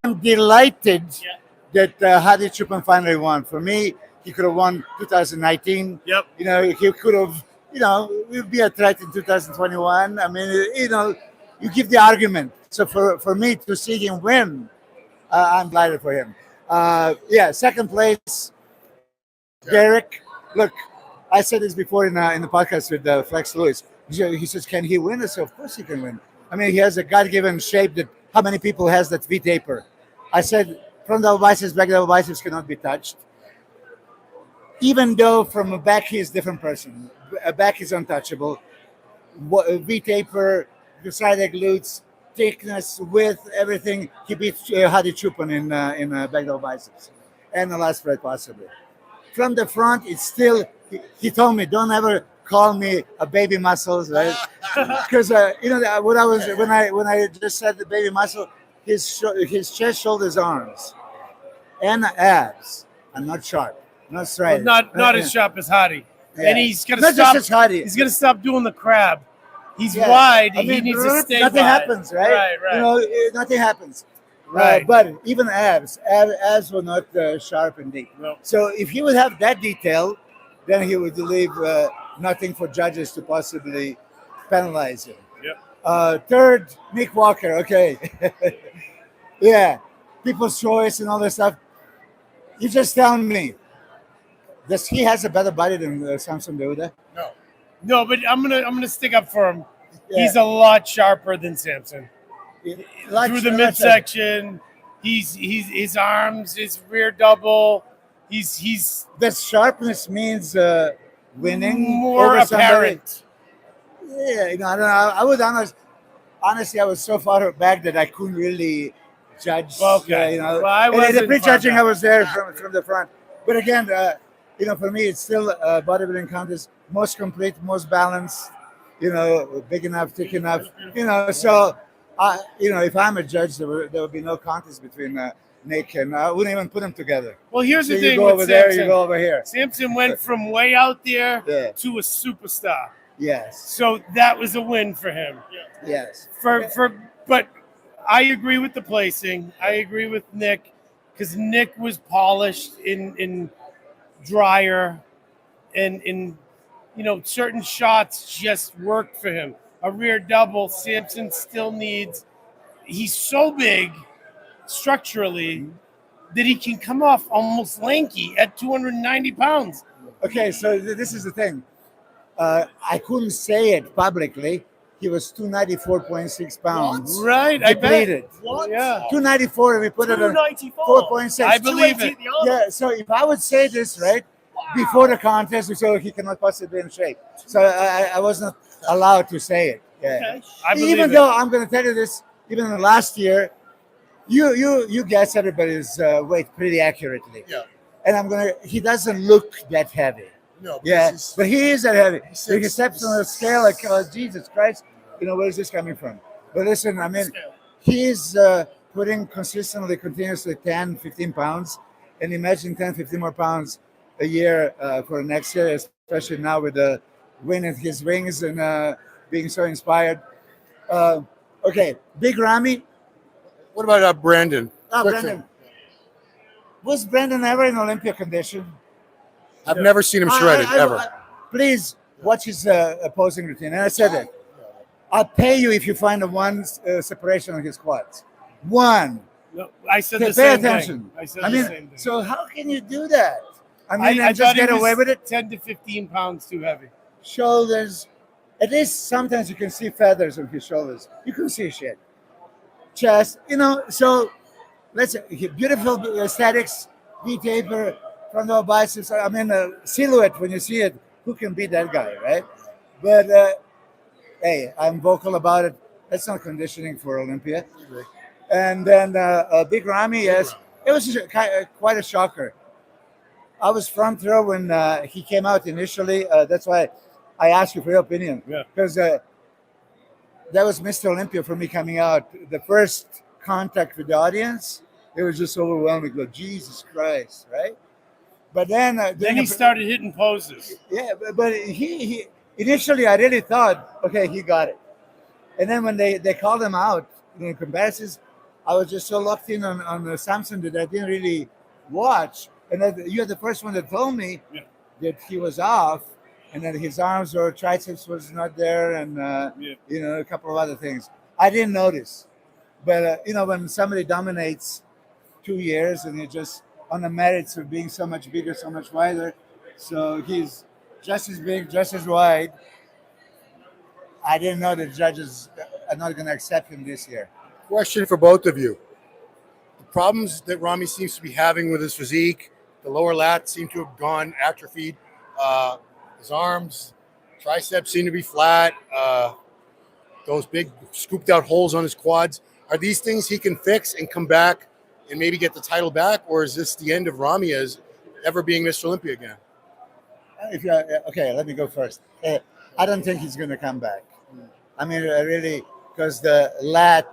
I'm delighted that Hadi Choopan finally won. For me, he could have won 2019. Yep. You know, he could have, you know, we'll be a threat in 2021. I mean, you know, you give the argument. So for me to see him win, I'm delighted for him. Yeah, second place, Derek. Look, I said this before in the podcast with Flex Lewis. He says, "Can he win?" I said, "Of course he can win. I mean, he has a God-given shape that how many people has that V taper?" I said, "Front double biceps, back double biceps cannot be touched. Even though from a back he is a different person. A back is untouchable. V taper, the side of glutes, thickness, width, everything. He beats Hadi Choopan in back double biceps, and the last spread possibly. From the front, it's still. He told me, don't ever call me a baby muscles, right? Because you know what I was when I just said the baby muscle, his chest, shoulders, arms, and abs are not sharp, not straight. Well, not as sharp as Hadi. Yeah. And he's gonna Not stop. just as Hadi. He's gonna stop doing the crab. He's Yeah. wide. I mean, he needs to stay nothing wide. happens, right? Right. You know, nothing happens. Right. But even abs were not sharp and deep. No. So if he would have that detail, then he would leave nothing for judges to possibly penalize him. Yep. Third, Nick Walker. Okay. Yeah. People's choice and all this stuff. You just tell me, does he has a better body than Samson Dauda? No, but I'm gonna stick up for him. Yeah. He's a lot sharper than Samson. Like, Through the midsection, he's his arms, his rear double. He's that sharpness means winning more over somebody. apparent. Yeah, you know, I don't know. I was honestly, I was so far back that I couldn't really judge. Okay. You know, Well, I and wasn't the prejudging, far I was there from the front. But again, you know, for me, it's still a bodybuilding contest. Most complete, most balanced. You know, big enough, thick enough. You know, so you know, if I'm a judge, there would be no contest between Nick and I wouldn't even put them together. Well, here's the So thing you go with over there, Samson. you go over here. Samson went from way out there Yeah. to a superstar. Yes. So that was a win for him. Yes. But I agree with the placing. I agree with Nick because Nick was polished in drier and in you know certain shots just worked for him. A rear double, Samson still needs. He's so big structurally that he can come off almost lanky at 290 pounds. Okay, so this is the thing. I couldn't say it publicly. He was 294.6 pounds. Right, I Depleted. bet. What? Yeah. 294, and we put it on 4.6. I believe it. Yeah, so if I would say this, right, before the contest, so he cannot possibly be in shape. So I was not allowed to say it. Yeah. Okay. I believe Even it. though I'm going to tell you this, even in the last year, you guess everybody's weight pretty accurately. Yeah. And he doesn't look that heavy. No. Yeah, but he is that heavy. So he six- steps on the scale like, oh, Jesus Christ, you know, where is this coming from? But listen, I mean, he's putting continuously 10, 15 pounds. And imagine 10, 15 more pounds a year for next year, especially now with the wind in his wings and being so inspired. Okay, Big Ramy. What about Brandon? Oh, Quick Brandon. thing. Was Brandon ever in Olympia condition? I've never seen him shredded, ever. Please watch his posing routine. And I said it. I'll pay you if you find a one separation on his quads. One. No, I said Okay, the pay same attention. thing. I said I the mean, same thing. so how can you do that? I mean, I and just thought he get away was with it. 10 to 15 pounds too heavy. Shoulders. At least sometimes you can see feathers on his shoulders. You can see shit. Chest, you know, so let's say beautiful aesthetics, V-taper, front double biceps. I mean, silhouette, when you see it, who can beat that guy, right? But, hey, I'm vocal about it. That's not conditioning for Olympia. And then Big Ramy, yes, it was quite a shocker. I was front row when he came out initially. That's why I asked you for your opinion. Yeah. Because that was Mr. Olympia for me coming out. The first contact with the audience, it was just overwhelming. Go, Jesus Christ, right? But then Then he started hitting poses. yeah, but he initially I really thought, okay, he got it. And then when they called him out in comparisons, I was just so locked in on the Samson that I didn't really watch. And then you're the first one that told me Yeah. that he was off, and that his arms or triceps was not there, and Yeah. you know, a couple of other things. I didn't notice, but you know, when somebody dominates 2 years and you're just on the merits of being so much bigger, so much wider, so he's just as big, just as wide. I didn't know the judges are not going to accept him this year. Question for both of you. The problems that Rami seems to be having with his physique, the lower lats seem to have gone atrophied. His arms, triceps seem to be flat. Those big scooped out holes on his quads. Are these things he can fix and come back and maybe get the title back? Or is this the end of Rami as ever being Mr. Olympia again? If you okay, let me go first. I don't think he's going to come back. I mean, really, because the lat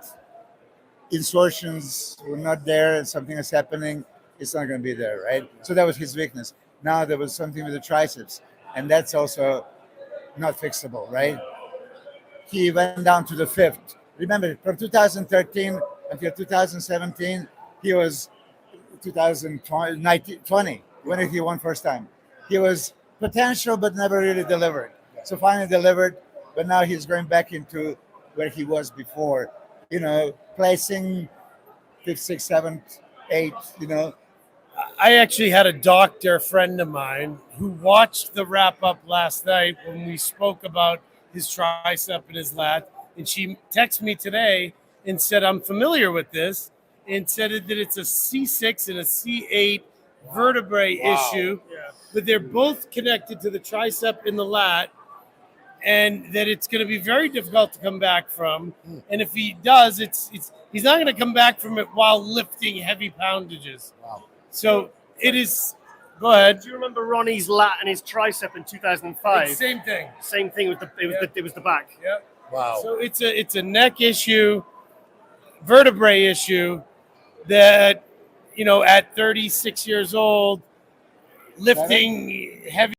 insertions were not there and something is happening, it's not going to be there, right? So that was his weakness. Now there was something with the triceps, and that's also not fixable, right? He went down to the fifth. Remember, from 2013 until 2017, he was 2020 when he won first time. He was potential, but never really delivered. So finally delivered, but now he's going back into where he was before. You know, placing fifth, sixth, seventh, eighth. You know, I actually had a doctor friend of mine who watched the wrap up last night when we spoke about his tricep and his lat, and she texted me today and said, I'm familiar with this, and said that it's a C6 and a C8 vertebrae issue, but they're both connected to the tricep and the lat, and that it's going to be very difficult to come back from. And if he does, it's he's not going to come back from it while lifting heavy poundages. Wow. So it is. Go ahead. Do you remember Ronnie's lat and his tricep in 2005? Same thing. Same thing with it was the back. Yep. Wow. So it's a neck issue, vertebrae issue that, you know, at 36 years old, lifting heavy